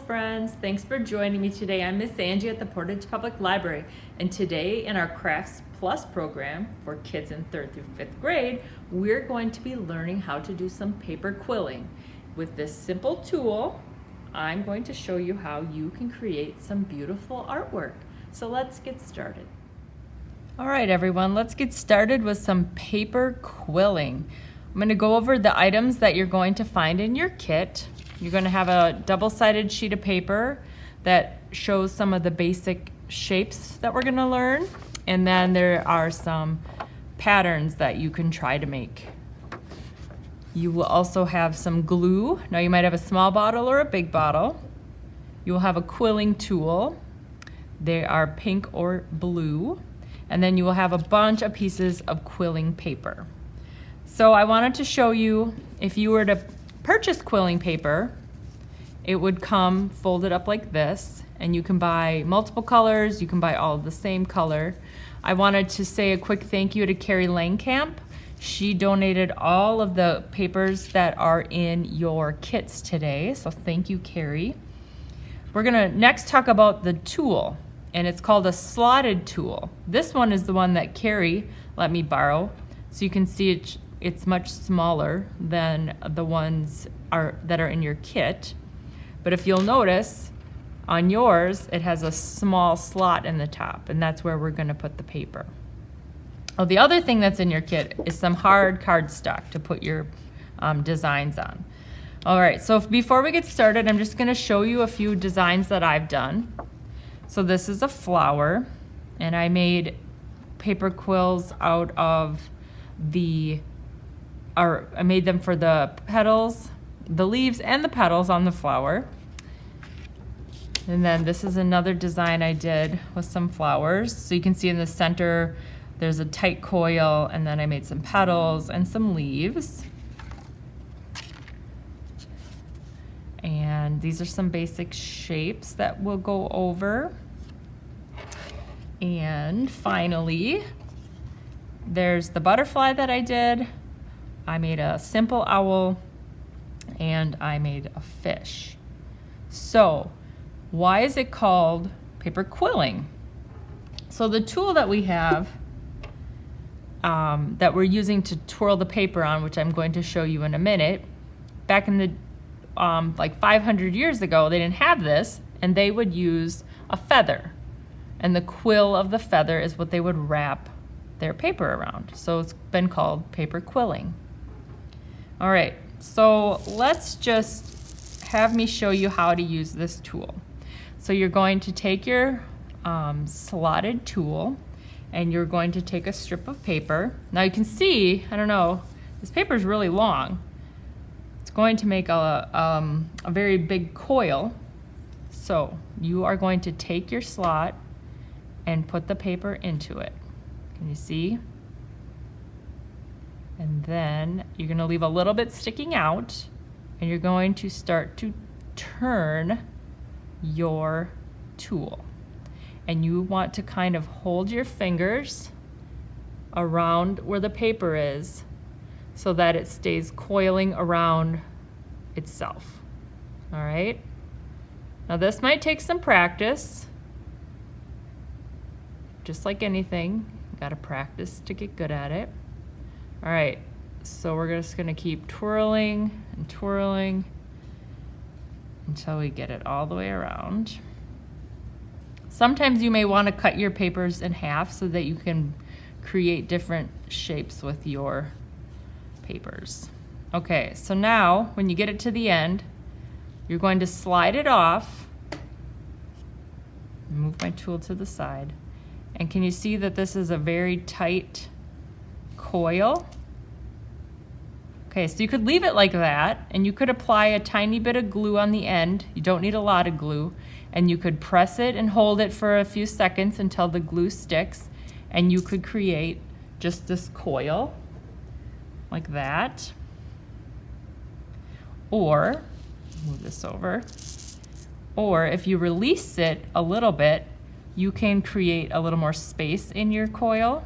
friends, thanks for joining me today. I'm Miss Angie at the Portage Public Library, and today in our Crafts Plus program for kids in 3rd through 5th grade, we're going to be learning how to do some paper quilling. With this simple tool, I'm going to show you how you can create some beautiful artwork. So let's get started. All right, everyone, let's get started with some paper quilling. I'm going to go over the items that you're going to find in your kit. You're going to have a double-sided sheet of paper that shows some of the basic shapes that we're going to learn. And then there are some patterns that you can try to make. You will also have some glue. Now you might have a small bottle or a big bottle. You will have a quilling tool. They are pink or blue. And then you will have a bunch of pieces of quilling paper. So I wanted to show you, if you were to purchase quilling paper, it would come folded up like this, and you can buy multiple colors, you can buy all of the same color. I wanted to say a quick thank you to Carrie Langkamp. She donated all of the papers that are in your kits today, so thank you, Carrie. We're gonna next talk about the tool, and it's called a slotted tool. This one is the one that Carrie let me borrow, so you can see it's much smaller than the ones that are in your kit. But if you'll notice, on yours, it has a small slot in the top, and that's where we're gonna put the paper. Oh, the other thing that's in your kit is some hard cardstock to put your designs on. All right, so before we get started, I'm just gonna show you a few designs that I've done. So this is a flower, and I made paper quills out of I made them for the petals, the leaves and the petals on the flower. And then this is another design I did with some flowers. So you can see in the center, there's a tight coil, and then I made some petals and some leaves. And these are some basic shapes that we'll go over. And finally, there's the butterfly that I did. I made a simple owl, and I made a fish. So, why is it called paper quilling? So the tool that we have that we're using to twirl the paper on, which I'm going to show you in a minute, back in the like 500 years ago, they didn't have this, and they would use a feather. And the quill of the feather is what they would wrap their paper around. So it's been called paper quilling. All right, so let's just have me show you how to use this tool. So you're going to take your slotted tool, and you're going to take a strip of paper. Now you can see, I don't know, this paper is really long. It's going to make a very big coil. So you are going to take your slot and put the paper into it. Can you see? And then you're gonna leave a little bit sticking out, and you're going to start to turn your tool. And you want to kind of hold your fingers around where the paper is so that it stays coiling around itself. All right? Now this might take some practice. Just like anything, you gotta practice to get good at it. All right, so we're just gonna keep twirling and twirling until we get it all the way around. Sometimes you may wanna cut your papers in half so that you can create different shapes with your papers. Okay, so now when you get it to the end, you're going to slide it off. Move my tool to the side. And can you see that this is a very tight coil? Okay, so you could leave it like that, and you could apply a tiny bit of glue on the end. You don't need a lot of glue. And you could press it and hold it for a few seconds until the glue sticks, and you could create just this coil like that. Or, move this over, or if you release it a little bit, you can create a little more space in your coil.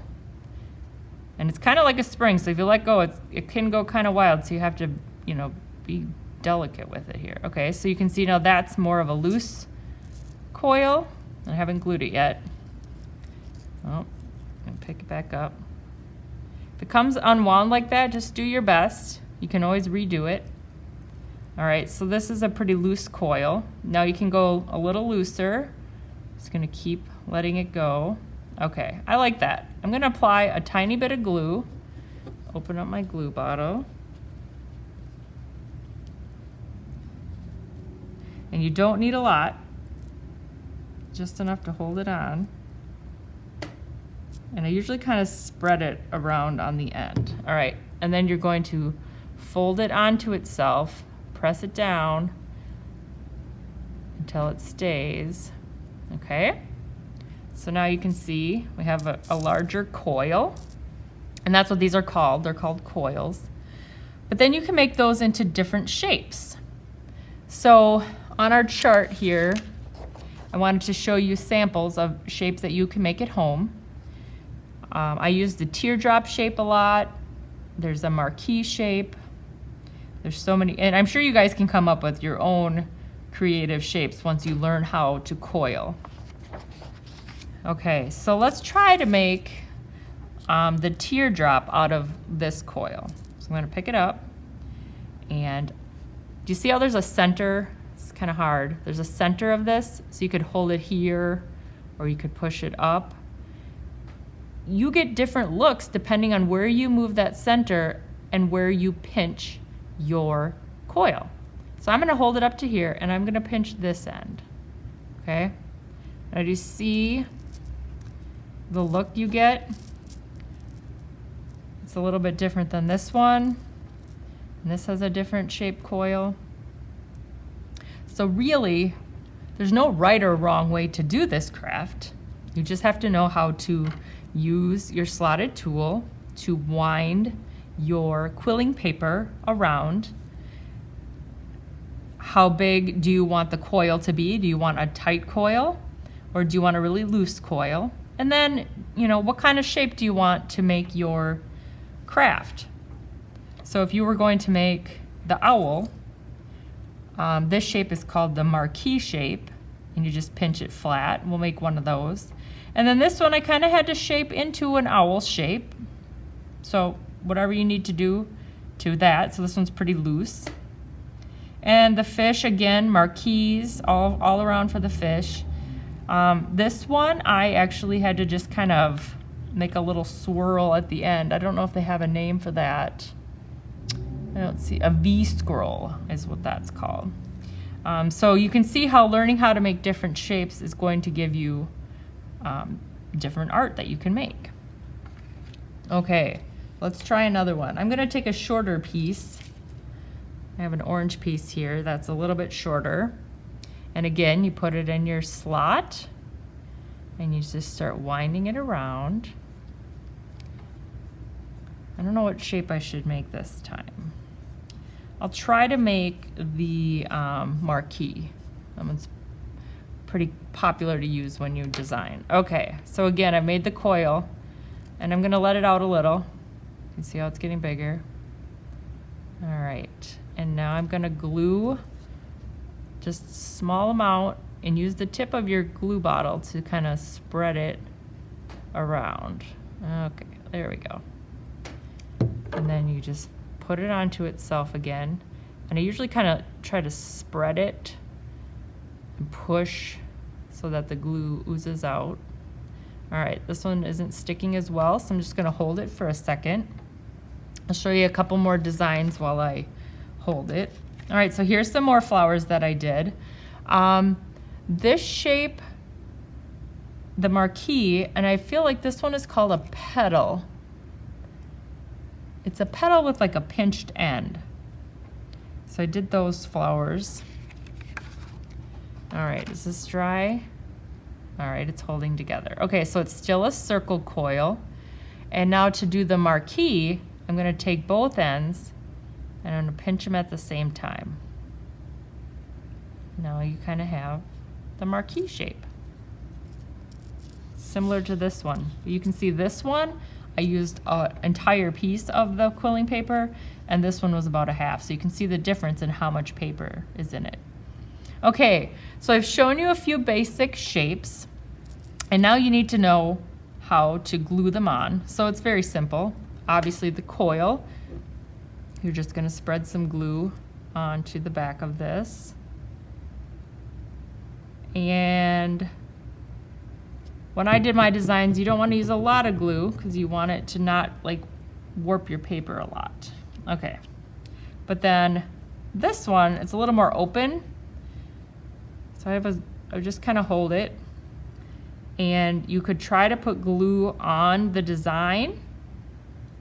And it's kind of like a spring, so if you let go, it can go kind of wild, so you have to, be delicate with it here. Okay, so you can see now that's more of a loose coil. I haven't glued it yet. Oh, and pick it back up. If it comes unwound like that, just do your best. You can always redo it. All right, so this is a pretty loose coil. Now you can go a little looser. Just gonna keep letting it go. Okay, I like that. I'm gonna apply a tiny bit of glue. Open up my glue bottle. And you don't need a lot, just enough to hold it on. And I usually kind of spread it around on the end. All right, and then you're going to fold it onto itself, press it down until it stays, okay? So now you can see we have a larger coil, and that's what these are called. They're called coils. But then you can make those into different shapes. So on our chart here, I wanted to show you samples of shapes that you can make at home. I use the teardrop shape a lot. There's a marquee shape. There's so many, and I'm sure you guys can come up with your own creative shapes once you learn how to coil. Okay, so let's try to make the teardrop out of this coil. So I'm gonna pick it up, and do you see how there's a center? It's kind of hard. There's a center of this, so you could hold it here, or you could push it up. You get different looks depending on where you move that center and where you pinch your coil. So I'm gonna hold it up to here, and I'm gonna pinch this end, okay? Now do you see the look you get? It's a little bit different than this one, and this has a different shaped coil. So really, there's no right or wrong way to do this craft. You just have to know how to use your slotted tool to wind your quilling paper around. How big do you want the coil to be? Do you want a tight coil, or do you want a really loose coil? And then, you know, what kind of shape do you want to make your craft? So if you were going to make the owl, this shape is called the marquee shape, and you just pinch it flat. We'll make one of those. And then this one I kind of had to shape into an owl shape. So whatever you need to do to that. So this one's pretty loose. And the fish, again, marquees all around for the fish. This one I actually had to just kind of make a little swirl at the end. I don't know if they have a name for that. I don't see. A V-scroll is what that's called. So you can see how learning how to make different shapes is going to give you different art that you can make. Okay, let's try another one. I'm gonna take a shorter piece. I have an orange piece here that's a little bit shorter. And again, you put it in your slot and you just start winding it around. I don't know what shape I should make this time. I'll try to make the marquee. That one's pretty popular to use when you design. Okay, so again, I've made the coil, and I'm gonna let it out a little. You can see how it's getting bigger. All right, and now I'm gonna glue just a small amount and use the tip of your glue bottle to kind of spread it around. Okay, there we go. And then you just put it onto itself again. And I usually kind of try to spread it and push so that the glue oozes out. All right, this one isn't sticking as well, so I'm just gonna hold it for a second. I'll show you a couple more designs while I hold it. All right, so here's some more flowers that I did. This shape, the marquee, and I feel like this one is called a petal. It's a petal with like a pinched end. So I did those flowers. All right, is this dry? All right, it's holding together. Okay, so it's still a circle coil. And now to do the marquee, I'm gonna take both ends and I'm gonna pinch them at the same time. Now you kind of have the marquee shape. Similar to this one. You can see this one, I used an entire piece of the quilling paper, and this one was about a half. So you can see the difference in how much paper is in it. Okay, so I've shown you a few basic shapes, and now you need to know how to glue them on. So it's very simple. Obviously the coil, you're just going to spread some glue onto the back of this. And when I did my designs, you don't want to use a lot of glue because you want it to not like warp your paper a lot. Okay, but then this one, it's a little more open. So I just kind of hold it, and you could try to put glue on the design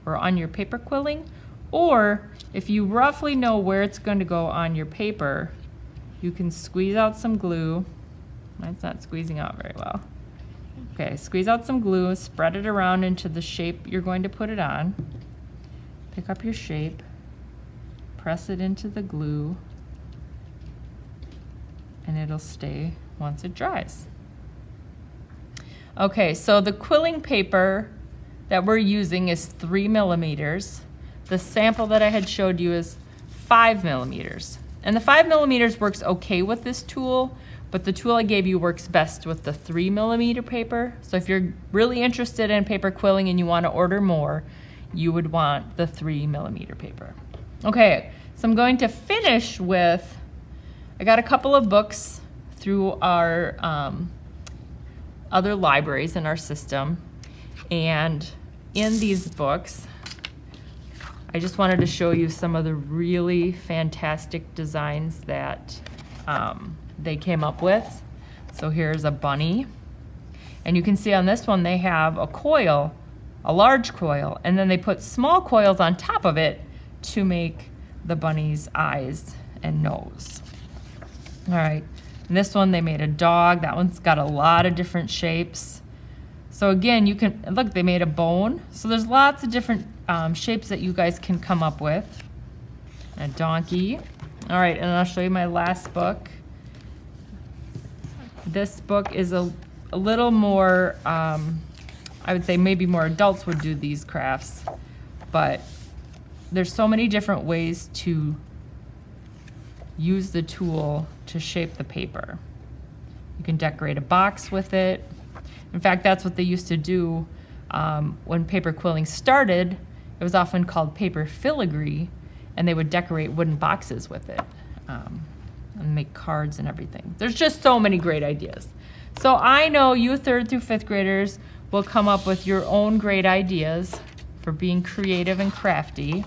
or on your paper quilling, or if you roughly know where it's going to go on your paper, you can squeeze out some glue. Mine's not squeezing out very well. Okay, squeeze out some glue, spread it around into the shape you're going to put it on. Pick up your shape, press it into the glue, and it'll stay once it dries. Okay, so the quilling paper that we're using is 3 millimeters. The sample that I had showed you is 5 millimeters. And the 5 millimeters works okay with this tool, but the tool I gave you works best with the 3 millimeter paper. So if you're really interested in paper quilling and you want to order more, you would want the 3 millimeter paper. Okay, so I'm going to finish with, I got a couple of books through our other libraries in our system, and in these books, I just wanted to show you some of the really fantastic designs that they came up with. So here's a bunny, and you can see on this one they have a coil, a large coil, and then they put small coils on top of it to make the bunny's eyes and nose. All right, and this one they made a dog. That one's got a lot of different shapes. So again, you can, look, they made a bone. So there's lots of different shapes that you guys can come up with. A donkey. All right, and I'll show you my last book. This book is a little more, I would say maybe more adults would do these crafts, but there's so many different ways to use the tool to shape the paper. You can decorate a box with it. In fact, that's what they used to do when paper quilling started. It was often called paper filigree, and they would decorate wooden boxes with it and make cards and everything. There's just so many great ideas. So I know you 3rd through 5th graders will come up with your own great ideas for being creative and crafty.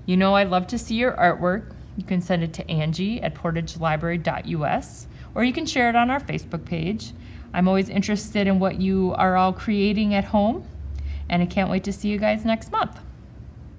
You know I'd love to see your artwork. You can send it to Angie at portagelibrary.us, or you can share it on our Facebook page. I'm always interested in what you are all creating at home, and I can't wait to see you guys next month.